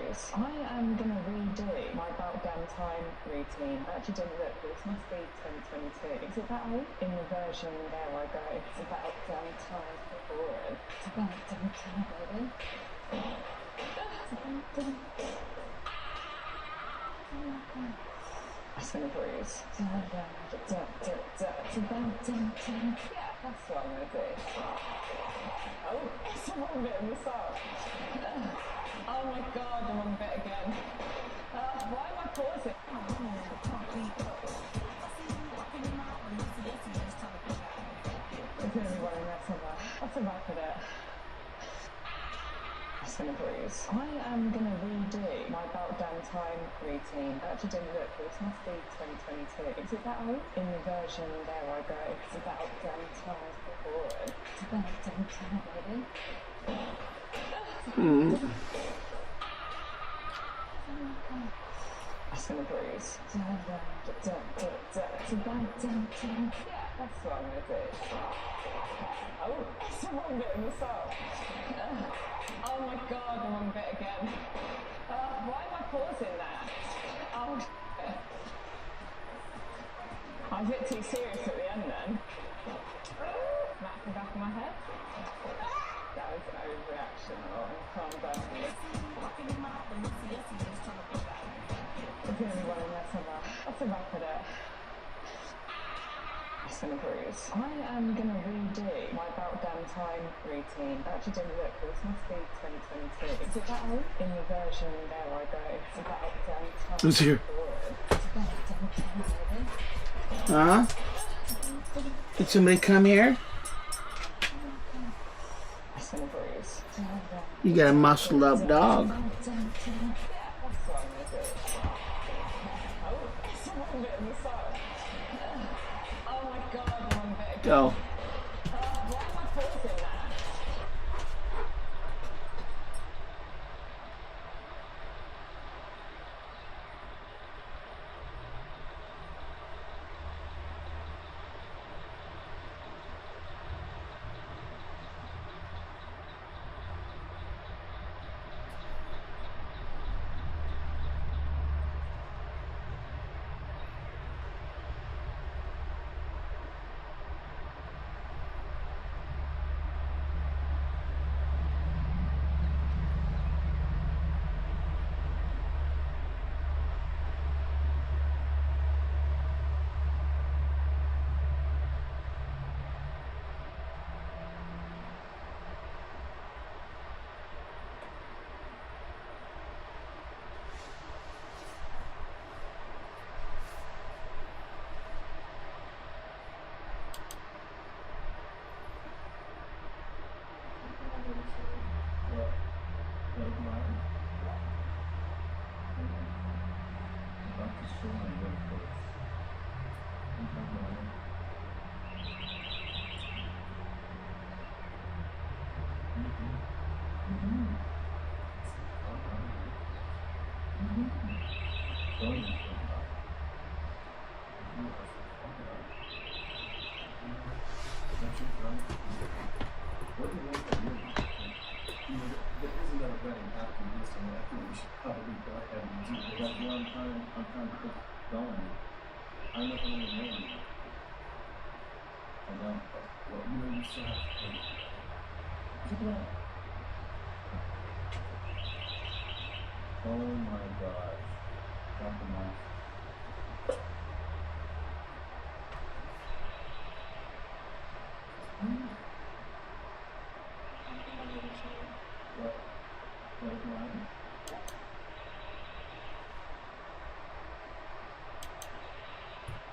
bruise. I am gonna redo my About Damn Time routine. I actually didn't look, but this must be 2022. Is it that old? In the version There I Go. It's About Damn Time. Boring. It's About Damn Time, baby. It's About Damn Time. That's gonna bruise. It's About Damn Time. Yeah, that's what I'm gonna do. Oh, it's the wrong bit in the song. Oh my god, the wrong bit again. Why am I pausing? It's gonna be running that somewhere. That's a wrap of it. That's gonna bruise. I am gonna redo my About Damn Time routine. I actually didn't look, but this must be 2022. Is it that old? In the version There I Go. It's About Damn Time. Boring. It's About Damn Time, baby. That's gonna bruise. It's About Damn Time. Yeah, that's what I'm gonna do. Oh, it's the wrong bit in the song. Oh my god, the wrong bit again. Why am I pausing that? Oh, I was a bit too serious at the end then. Smack the back of my head. That was an overreaction. Oh, calm down. It's gonna be running that somewhere. That's a wrap of it. That's gonna bruise. I am gonna redo my About Damn Time routine. I actually didn't look, but this must be 2022. Is it that old? In the version There I Go. It's About Damn Time. Who's here? It's About Damn Time, baby. Huh? Did somebody come here? That's gonna bruise. You got a muscled up dog. Yeah, that's what I'm gonna do. Oh, it's the wrong bit in the song. Oh my god, the wrong bit again. Go. Why am I pausing that? Oh my gosh. Compromise. What is mine?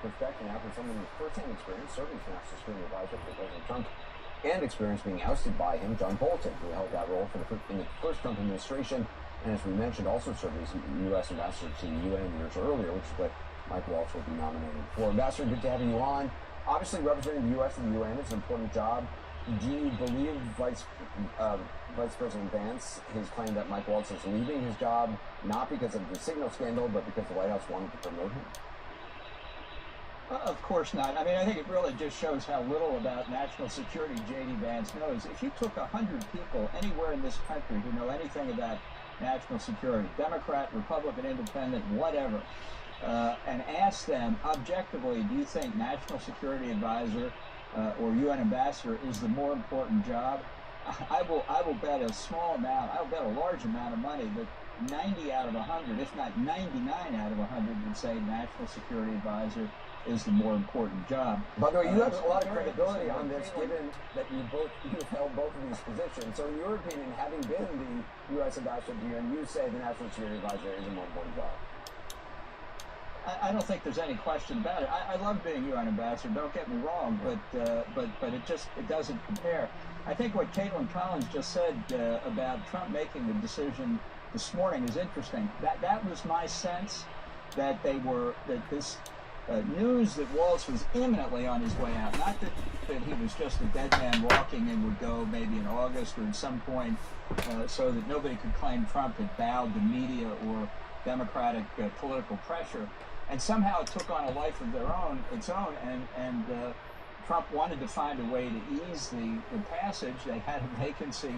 Perspective now from someone with first-hand experience serving as national security advisor for President Trump and experience being ousted by him, John Bolton, who held that role in the first Trump administration, and as we mentioned, also served as U.S. ambassador to the UN years earlier, which is what Mike Waltz will be nominated for. Ambassador, good to have you on. Obviously, representing the U.S. and the UN is an important job. Do you believe Vice President Vance, his claim that Mike Waltz is leaving his job, not because of the signal scandal, but because the White House wanted to promote him? Of course not. I mean, I think it really just shows how little about national security J.D. Vance knows. If you took 100 people anywhere in this country who know anything about national security, Democrat, Republican, Independent, whatever, and ask them objectively, do you think national security advisor or UN ambassador is the more important job? I will bet a small amount, I will bet a large amount of money that 90 out of 100, if not 99 out of 100, would say national security advisor is the more important job. By the way, you have a lot of credibility on this, given that you've held both of these positions. So in your opinion, having been the U.S. ambassador to the UN, you say the national security advisor is a more important job. I don't think there's any question about it. I love being UN ambassador. Don't get me wrong, but it doesn't compare. I think what Caitlin Collins just said about Trump making the decision this morning is interesting. That was my sense that this news that Waltz was imminently on his way out. Not that he was just a dead man walking and would go maybe in August or at some point, so that nobody could claim Trump had bowed to media or Democratic political pressure. And somehow it took on a life of its own, and Trump wanted to find a way to ease the passage. They had a vacancy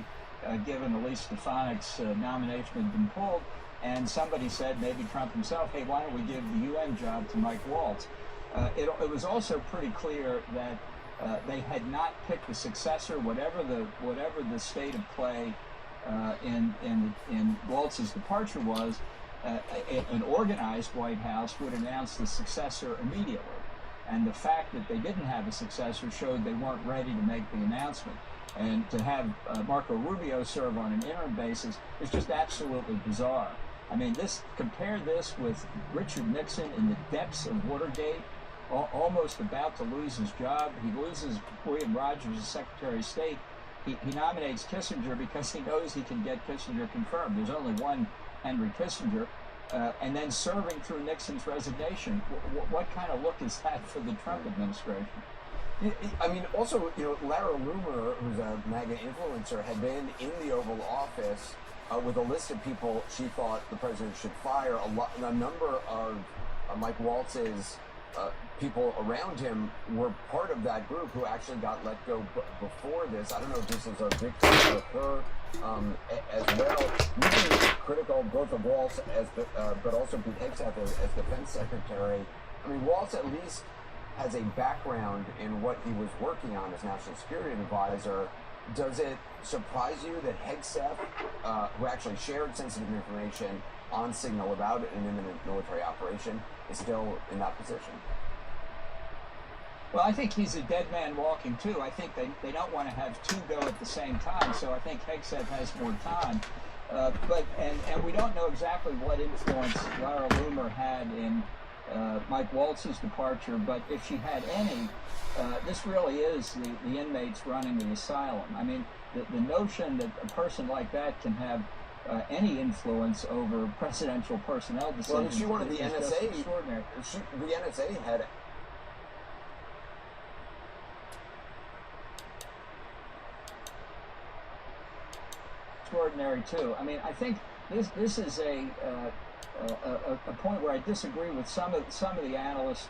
given Elise Stefanik's nomination had been pulled, and somebody said, maybe Trump himself, hey, why don't we give the UN job to Mike Waltz? It was also pretty clear that they had not picked a successor, whatever the state of play in Waltz's departure was. An organized White House would announce the successor immediately. And the fact that they didn't have a successor showed they weren't ready to make the announcement. And to have Marco Rubio serve on an interim basis is just absolutely bizarre. I mean, compare this with Richard Nixon in the depths of Watergate, almost about to lose his job. He loses William Rogers as Secretary of State. He nominates Kissinger because he knows he can get Kissinger confirmed. There's only one Henry Kissinger, and then serving through Nixon's resignation. What kind of look is that for the Trump administration? I mean, also, Lara Loomer, who's a MAGA influencer, had been in the Oval Office with a list of people she thought the president should fire. A number of Mike Waltz's people around him were part of that group who actually got let go before this. I don't know if this is a victim of her as well. You've been critical both of Waltz but also Pete Hegseth as defense secretary. I mean, Waltz at least has a background in what he was working on as national security advisor. Does it surprise you that Hegseth, who actually shared sensitive information on Signal about an imminent military operation, is still in that position? Well, I think he's a dead man walking too. I think they don't want to have two go at the same time, so I think Hegseth has more time. And we don't know exactly what influence Lara Loomer had in Mike Waltz's departure, but if she had any, this really is the inmates running the asylum. I mean, the notion that a person like that can have any influence over presidential personnel decisions. Well, she wanted the NSA. Extraordinary. The NSA had. Extraordinary too. I mean, I think this is a point where I disagree with some of the analysts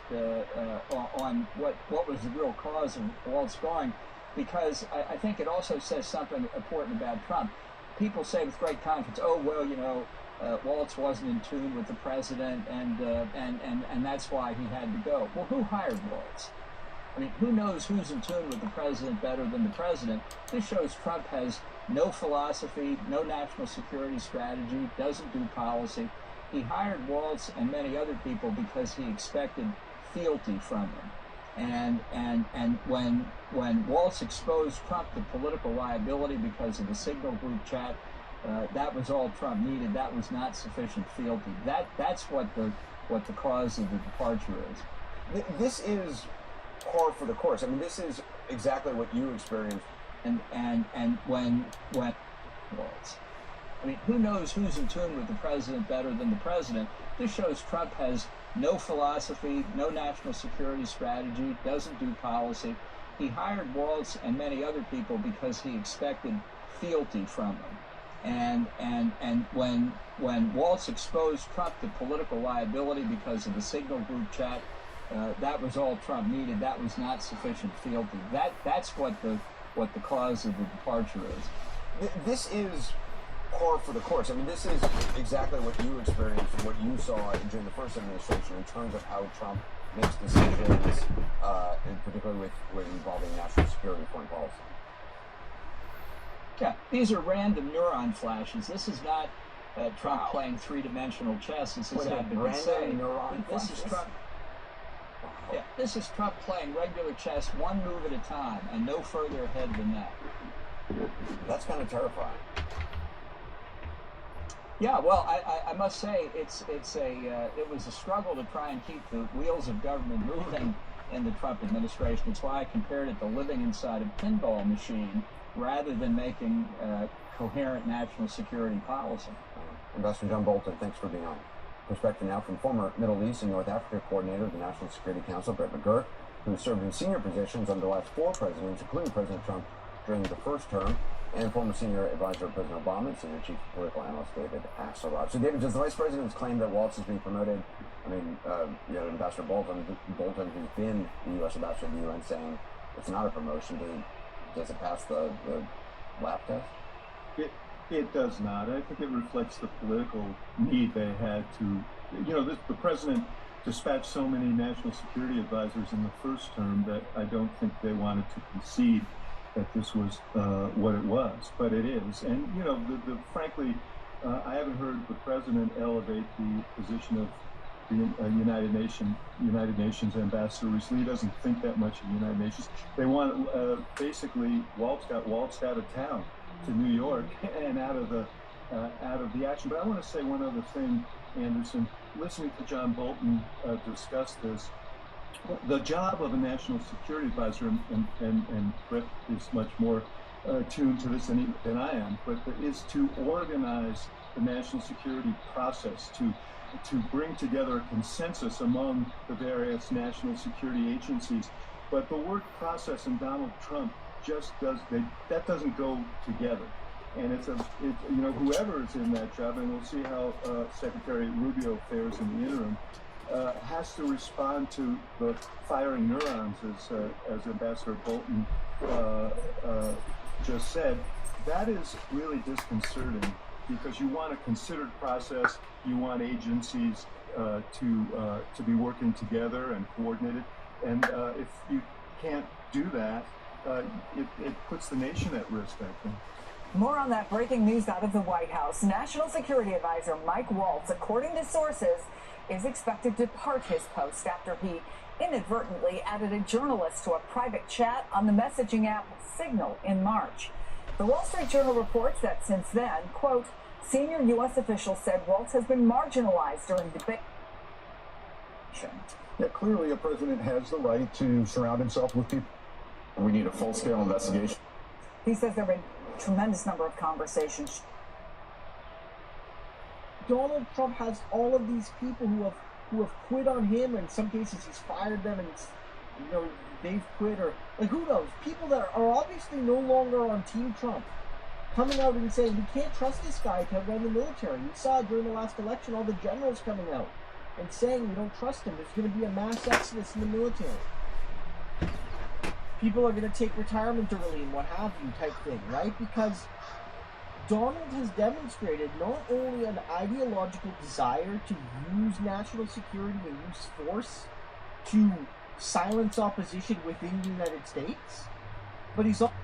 on what was the real cause of Waltz going, because I think it also says something important about Trump. People say with great confidence, oh well, Waltz wasn't in tune with the president, and that's why he had to go. Well, who hired Waltz? I mean, who knows who's in tune with the president better than the president? This shows Trump has no philosophy, no national security strategy, doesn't do policy. He hired Waltz and many other people because he expected fealty from them. And when Waltz exposed Trump to political liability because of the Signal group chat, that was all Trump needed. That was not sufficient fealty. That's what the cause of the departure is. This is par for the course. I mean, this is exactly what you experienced. And when Waltz, I mean, who knows who's in tune with the president better than the president? This shows Trump has no philosophy, no national security strategy, doesn't do policy. He hired Waltz and many other people because he expected fealty from them. And when Waltz exposed Trump to political liability because of the Signal group chat, that was all Trump needed. That was not sufficient fealty. That's what the cause of the departure is. This is par for the course. I mean, this is exactly what you experienced, what you saw during the first administration in terms of how Trump makes decisions, and particularly with involving national security and foreign policy. Yeah, these are random neuron flashes. This is not Trump playing three-dimensional chess, as his advocates say. This is Trump. Yeah, this is Trump playing regular chess, one move at a time, and no further ahead than that. That's kind of terrifying. Yeah, well, I must say it was a struggle to try and keep the wheels of government moving in the Trump administration. It's why I compared it to living inside a pinball machine rather than making coherent national security policy. Ambassador John Bolton, thanks for being on. Perspective now from former Middle East and North Africa coordinator of the National Security Council, Brett McGurk, who served in senior positions under the last 4 presidents, including President Trump during the first term, and former senior advisor of President Obama and senior chief political analyst David Axelrod. So, David, does the vice president's claim that Waltz is being promoted? I mean, you had Ambassador Bolton, who's been the U.S. ambassador to the UN, saying it's not a promotion. Does it pass the lab test? It does not. I think it reflects the political need they had to, the president dispatched so many national security advisors in the first term that I don't think they wanted to concede that this was what it was, but it is. And, frankly, I haven't heard the president elevate the position of the United Nations ambassador recently. He doesn't think that much of the United Nations. They want, basically, Waltz got waltzed out of town to New York and out of the action. But I want to say one other thing, Anderson. Listening to John Bolton discuss this, the job of a national security advisor, and Brett is much more tuned to this than I am, but is to organize the national security process, to bring together a consensus among the various national security agencies. But the word process in Donald Trump just that doesn't go together. And whoever is in that job, and we'll see how Secretary Rubio fares in the interim, has to respond to the firing neurons, as Ambassador Bolton just said. That is really disconcerting, because you want a considered process. You want agencies to be working together and coordinated. And if you can't do that, it puts the nation at risk, I think. More on that breaking news out of the White House. National Security Advisor Mike Waltz, according to sources, is expected to depart his post after he inadvertently added a journalist to a private chat on the messaging app Signal in March. The Wall Street Journal reports that since then, quote, senior U.S. officials said Waltz has been marginalized during debate. Yeah, clearly a president has the right to surround himself with people. We need a full-scale investigation. He says there have been a tremendous number of conversations. Donald Trump has all of these people who have quit on him, and in some cases he's fired them, and they've quit, or who knows, people that are obviously no longer on Team Trump coming out and saying we can't trust this guy to run the military. We saw during the last election all the generals coming out and saying we don't trust him. There's going to be a mass exodus in the military. People are going to take retirement early and what have you type thing, right? Because Donald has demonstrated not only an ideological desire to use national security and use force to silence opposition within the United States, but he's also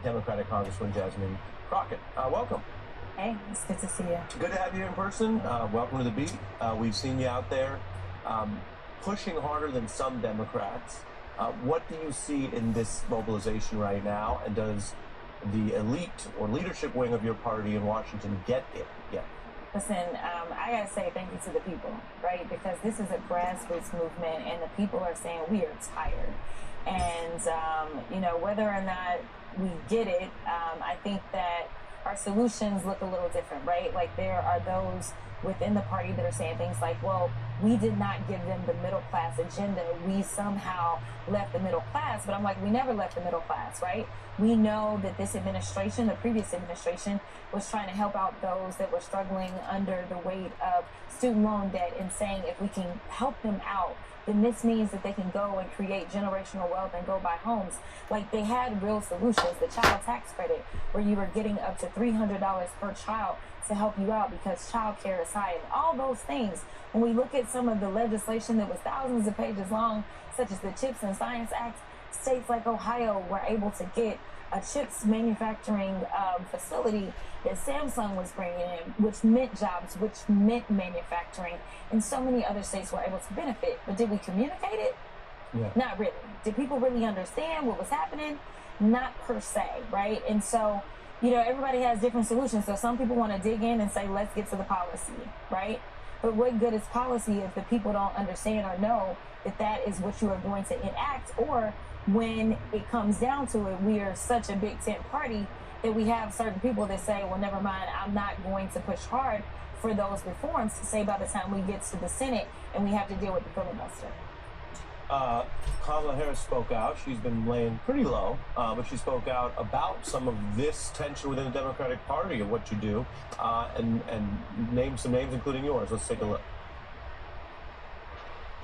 Democratic Congresswoman Jasmine Crockett. Welcome. Hey, it's good to see you. Good to have you in person. Welcome to the beat. We've seen you out there pushing harder than some Democrats. What do you see in this mobilization right now? And does the elite or leadership wing of your party in Washington get it yet? Listen, I gotta say thank you to the people, right? Because this is a grassroots movement, and the people are saying we are tired. And, whether or not we get it, I think that our solutions look a little different, right? Like there are those within the party that are saying things like, well, we did not give them the middle class agenda. We somehow left the middle class. But I'm like, we never left the middle class, right? We know that this administration, the previous administration, was trying to help out those that were struggling under the weight of student loan debt and saying if we can help them out, then this means that they can go and create generational wealth and go buy homes. Like, they had real solutions. The child tax credit, where you were getting up to $300 per child to help you out because child care is high, and all those things. When we look at some of the legislation that was thousands of pages long, such as the CHIPS and Science Act, states like Ohio were able to get a chips manufacturing facility that Samsung was bringing in, which meant jobs, which meant manufacturing, and so many other states were able to benefit. But did we communicate it? Yeah. Not really. Did people really understand what was happening? Not per se, right? And so, you know, everybody has different solutions. So some people want to dig in and say, let's get to the policy, right? But what good is policy if the people don't understand or know that that is what you are going to enact? Or when it comes down to it, we are such a big tent party that we have certain people that say, well, never mind, I'm not going to push hard for those reforms, say by the time we get to the Senate and we have to deal with the filibuster. Kamala Harris spoke out. She's been laying pretty low, but she spoke out about some of this tension within the Democratic Party of what you do, and named some names, including yours. Let's take a look.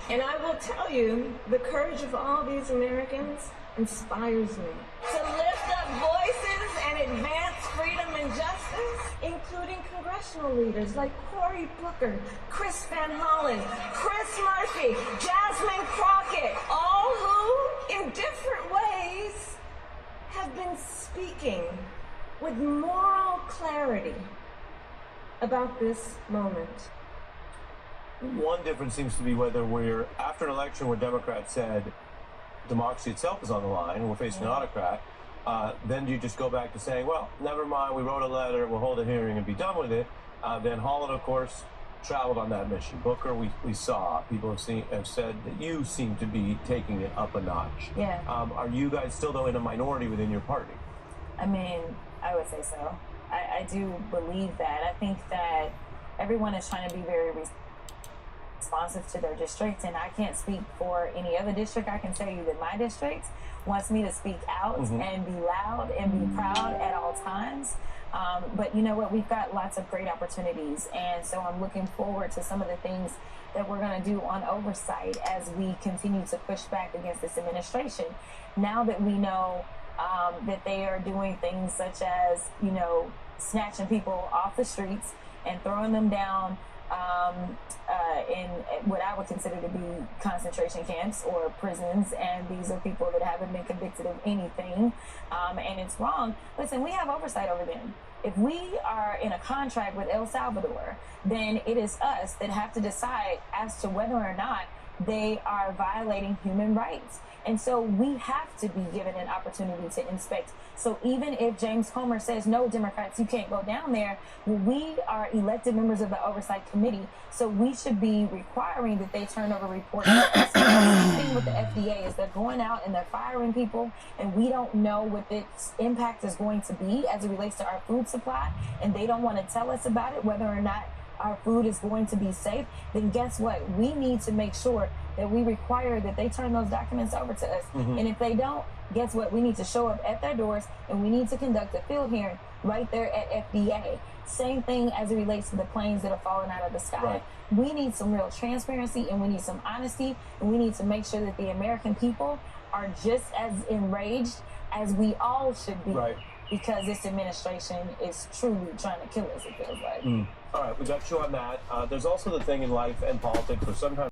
And I will tell you, the courage of all these Americans inspires me to lift up voices and advance freedom and justice, including congressional leaders like Cory Booker, Chris Van Hollen, Chris Murphy, Jasmine Crockett, all who, in different ways, have been speaking with moral clarity about this moment. One difference seems to be whether we're after an election where Democrats said democracy itself is on the line and we're facing an autocrat, then you just go back to saying, well, never mind, we wrote a letter, we'll hold a hearing and be done with it. Van Hollen, of course, traveled on that mission. Booker, we saw. People have said that you seem to be taking it up a notch. Yeah. Are you guys still, though, in a minority within your party? I mean, I would say so. I do believe that. I think that everyone is trying to be very responsive to their district, and I can't speak for any other district. I can tell you that my district wants me to speak out and be loud and be proud at all times. But you know what? We've got lots of great opportunities, and so I'm looking forward to some of the things that we're going to do on oversight as we continue to push back against this administration. Now that we know that they are doing things such as, you know, snatching people off the streets and throwing them down in what I would consider to be concentration camps or prisons, and these are people that haven't been convicted of anything, and it's wrong. Listen, we have oversight over them. If we are in a contract with El Salvador, then it is us that have to decide as to whether or not they are violating human rights. And so we have to be given an opportunity to inspect. So even if James Comer says, no, Democrats, you can't go down there, we are elected members of the Oversight Committee. So we should be requiring that they turn over reports. The thing with the FDA is they're going out and they're firing people, and we don't know what its impact is going to be as it relates to our food supply. And they don't want to tell us about it, whether or not our food is going to be safe. Then guess what? We need to make sure that we require that they turn those documents over to us. And if they don't, guess what? We need to show up at their doors, and we need to conduct a field hearing right there at FDA. Same thing as it relates to the planes that are falling out of the sky. Right. We need some real transparency, and we need some honesty, and we need to make sure that the American people are just as enraged as we all should be. Right. Because this administration is truly trying to kill us, it feels like. All right, we got you on that. There's also the thing in life and politics where sometimes